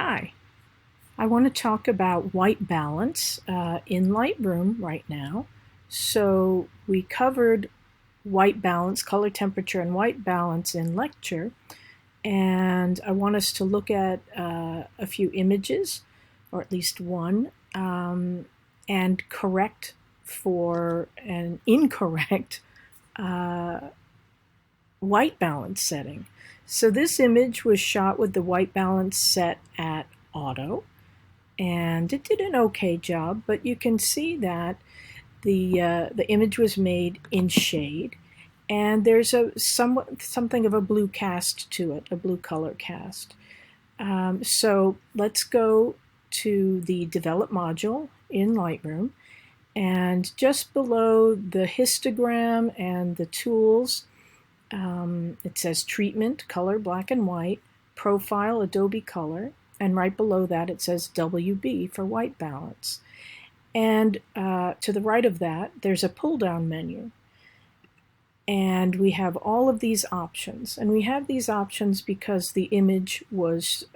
Hi, I want to talk about white balance in Lightroom right now. So we covered white balance, color temperature, and white balance in lecture. And I want us to look at a few images, or at least one, and correct for an incorrect white balance setting. So this image was shot with the white balance set at auto, and it did an okay job, but you can see that the image was made in shade, and there's something of a blue cast to it, a blue color cast. So let's go to the Develop module in Lightroom, and just below the histogram and the tools, it says Treatment, Color, Black and White, Profile, Adobe Color, and right below that it says WB for white balance. And to the right of that, there's a pull-down menu. And we have all of these options. And we have these options because the image was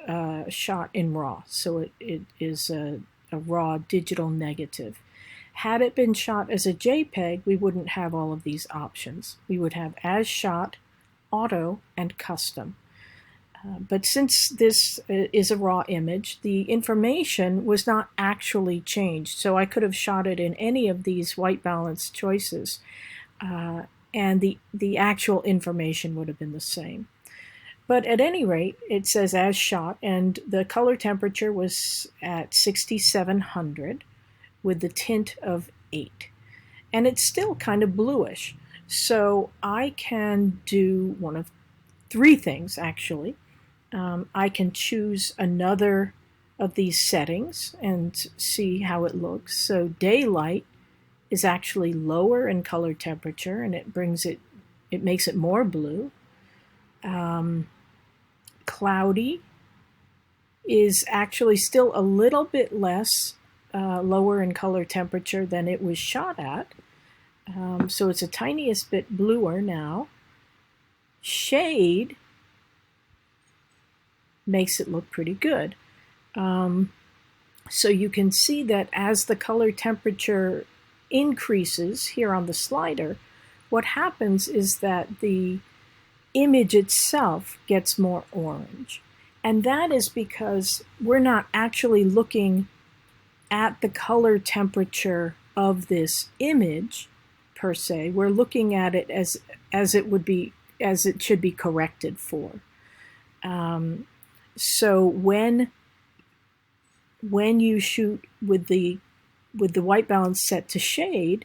shot in RAW. So it is a raw digital negative. Had it been shot as a JPEG, we wouldn't have all of these options. We would have As Shot, Auto, and Custom. But since this is a raw image, the information was not actually changed. So I could have shot it in any of these white balance choices, and the actual information would have been the same. But at any rate, it says As Shot, and the color temperature was at 6700 with the tint of 8. And it's still kind of bluish. So I can do one of three things, actually. I can choose another of these settings and see how it looks. So daylight is actually lower in color temperature, and it makes it more blue. Cloudy is actually still a little bit less lower in color temperature than it was shot at. So it's a tiniest bit bluer now. Shade makes it look pretty good. So you can see that as the color temperature increases here on the slider, what happens is that the image itself gets more orange. And that is because we're not actually looking at the color temperature of this image per se. We're looking at it as it should be corrected for. So when you shoot with the white balance set to shade,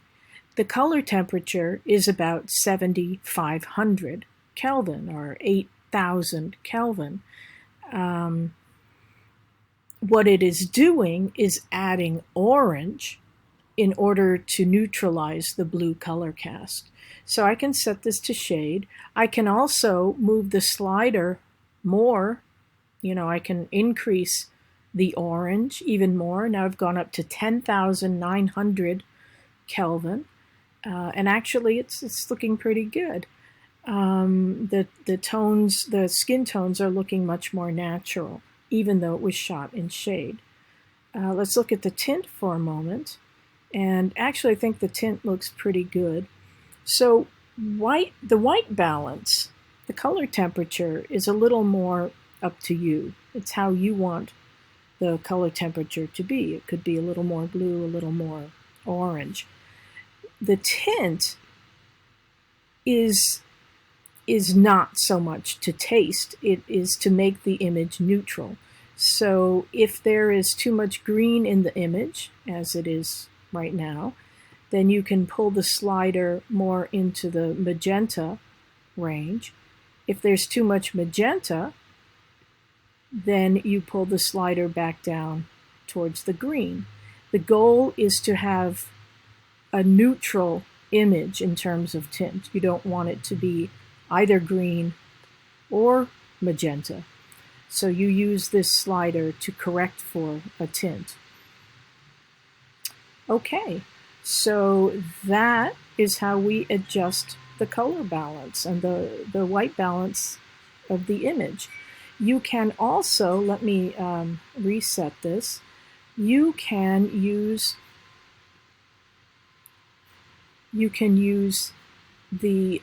the color temperature is about 7,500 Kelvin or 8,000 Kelvin. What it is doing is adding orange in order to neutralize the blue color cast. So I can set this to shade. I can also move the slider more. I can increase the orange even more. Now I've gone up to 10,900 Kelvin. And actually it's looking pretty good. The skin tones are looking much more natural, even though it was shot in shade. Let's look at the tint for a moment. And actually I think the tint looks pretty good. So the white balance, the color temperature is a little more up to you. It's how you want the color temperature to be. It could be a little more blue, a little more orange. The tint is not so much to taste, it is to make the image neutral. So if there is too much green in the image, as it is right now, then you can pull the slider more into the magenta range. If there's too much magenta, then you pull the slider back down towards the green. The goal is to have a neutral image in terms of tint. You don't want it to be either green or magenta. So you use this slider to correct for a tint. Okay, so that is how we adjust the color balance and the white balance of the image. You can also, let me reset this, you can use the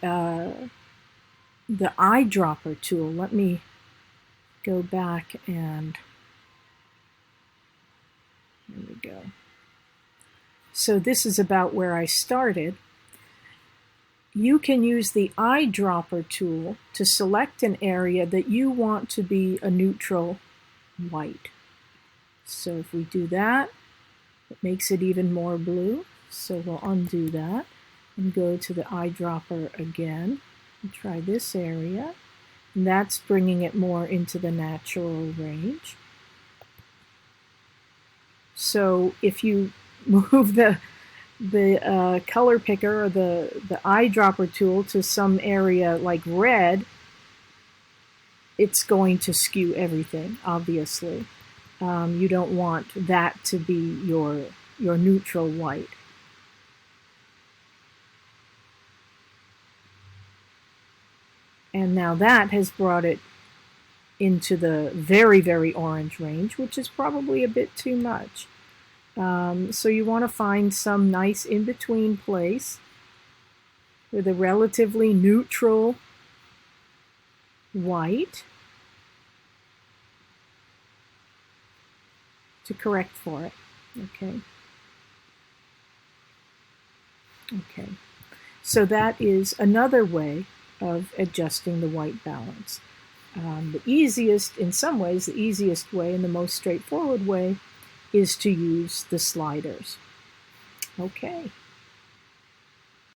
eyedropper tool. Let me go back and there we go. So this is about where I started. You can use the eyedropper tool to select an area that you want to be a neutral white. So if we do that, it makes it even more blue. So we'll undo that and go to the eyedropper again and try this area. And that's bringing it more into the natural range. So if you move the color picker or the eyedropper tool to some area like red, it's going to skew everything, obviously. You don't want that to be your neutral white. And now that has brought it into the very, very orange range, which is probably a bit too much. So you want to find some nice in-between place with a relatively neutral white to correct for it. Okay. So that is another way of adjusting the white balance. The easiest, in some ways, the easiest way and the most straightforward way is to use the sliders. Okay.